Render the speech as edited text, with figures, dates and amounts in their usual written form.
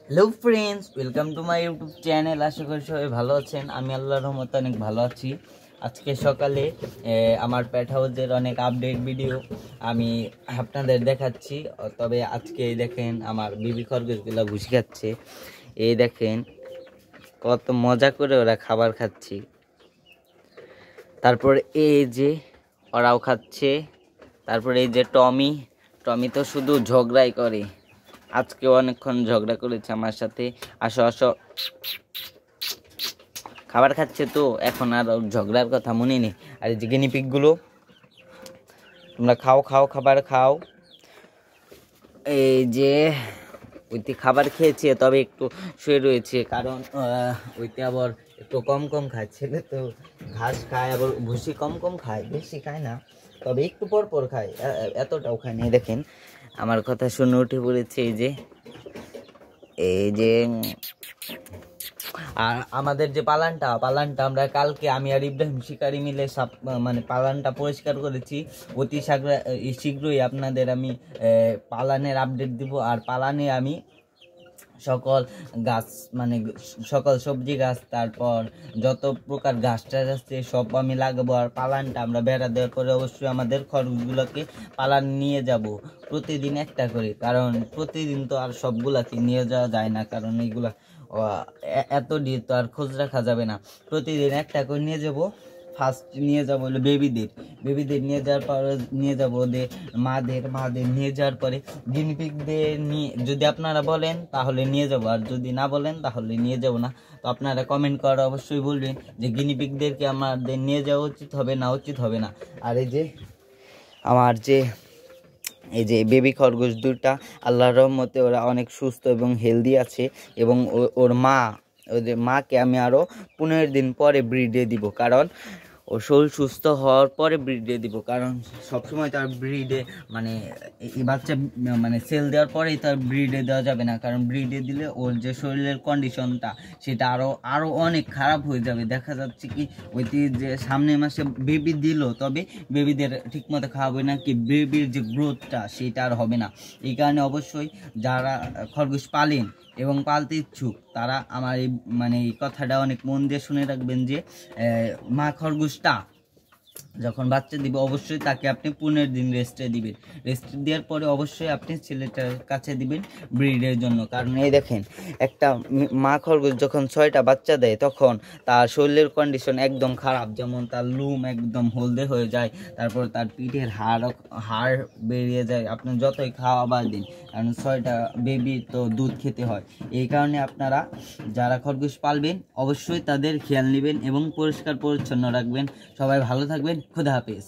Hello friends, welcome to my YouTube channel. আশা করি সবাই ভালো আছেন। আমি আল্লাহর রহমতে অনেক ভালো আছি। আজকে সকালে আমার প্যাট হাউসের অনেক আপডেট ভিডিও আমি আপনাদের দেখাচ্ছি। তবে আজকে দেখেন আমার বিবি খরগোশগুলো ঘুষি খাচ্ছে। এই দেখেন কত মজা করে ওরা খাবার খাচ্ছি। তারপর এই যে ওরাও খাচ্ছে। তারপর এই যে টমি টমি তো শুধু ঝগড়াই করে। আজকে অনেকক্ষণ ঝগড়া করেছে আমার সাথে। আসো আসো, খাবার খাচ্ছে তো এখন আর ঝগড়ার কথা মনে নেই। আর এই যে গিনিপিগগুলো, তোমরা খাও খাও, খাবার খাও। এই যে ওইতে খাবার খেয়েছে, তবে একটু শুয়ে রয়েছে, কারণ ওইতে আবার একটু কম কম খায়। ছেলে তো ঘাস খায়, আবার ভুসি কম কম খায়, বেশি খায় না, তবে একটু পর পর খায়, এতটাও খায় না। দেখেন আমার কথা শুনে উঠে পড়েছে। এই যে আর আমাদের যে পালানটা আমরা কালকে আমি আর ইব্রাহিম শিকারি মিলে মানে পালানটা পরিষ্কার করেছি। অতি শীঘ্রই আপনাদের আমি পালানের আপডেট দিব। আর পালানে আমি সকল গাছ, মানে সকল সবজি গাছ, তারপর যত প্রকার ঘাস টাস আছে সব আমি লাগাবো। আর পালানটা আমরা বেড়া দেওয়ার পরে অবশ্যই আমাদের খরগোশগুলোকে পালান নিয়ে যাব প্রতিদিন একটা করে, কারণ প্রতিদিন তো আর সবগুলাকে নিয়ে যাওয়া যায় না, কারণ এইগুলা এত দিয়ে তো আর খোঁজ রাখা যাবে না। প্রতিদিন একটা করে নিয়ে যাব। ফার্স্ট নিয়ে যাবো হলো বেবিদের নিয়ে যাওয়ার পরে নিয়ে যাবো ওদের মাদের নিয়ে যাওয়ার পরে গিনিপিগদের নিয়ে, যদি আপনারা বলেন তাহলে নিয়ে যাব, আর যদি না বলেন তাহলে নিয়ে যাব না। তো আপনারা কমেন্ট করে অবশ্যই বলবেন যে গিনিপিগদেরকে আমাদের নিয়ে যাওয়া উচিত হবে না উচিত হবে না। আর এই যে আমার এই যে বেবি খরগোশ দুটা, আল্লাহর রহমতে ওরা অনেক সুস্থ এবং হেলদি আছে। এবং ওদের মাকে আমি আরও 15 দিন পরে ব্রিডে দিব, কারণ ও শরীর সুস্থ হওয়ার পরে ব্রিডে দিব। কারণ সবসময় তার ব্রিডে মানে এই বাচ্চা মানে সেল দেওয়ার পরেই তার ব্রিডে দেওয়া যাবে না, কারণ ব্রিডে দিলে ওর যে শরীরের কন্ডিশনটা সেটা আরও অনেক খারাপ হয়ে যাবে। দেখা যাচ্ছে কি ওইটি যে সামনের মাসে বেবি দিল, তবে বেবিদের ঠিকমতো খাওয়াবে না, কি বেবির যে গ্রোথটা সেটা আর হবে না। এই কারণে অবশ্যই যারা খরগোশ পালেন এবং পালতে ইচ্ছুক তারা আমার এই কথাটা অনেক মন দিয়ে শুনে রাখবেন যে মা খরগোশটা যখন বাচ্চা দিবে অবশ্যই তাকে আপনি 15 দিন রেস্ট দেওয়ার পরে অবশ্যই আপনি ছেলেটার কাছে দিবেন ব্রিডের জন্য। কারণ এই দেখেন একটা মা খরগোশ যখন 6টা বাচ্চা দেয় তখন তার শরীরের কন্ডিশন একদম খারাপ, যেমন তার লুম একদম হলদে হয়ে যায়, তারপর তার পিঠের হাড় বেরিয়ে যায় আপনি যতই খাওয়াবার দিন, কারণ 6টা বেবি তো দুধ খেতে হয়। এই কারণে আপনারা যারা খরগোশ পালবেন অবশ্যই তাদের খেয়াল নেবেন এবং পরিষ্কার পরিচ্ছন্ন রাখবেন। সবাই ভালো থাকবেন। খুদা হাফেজ।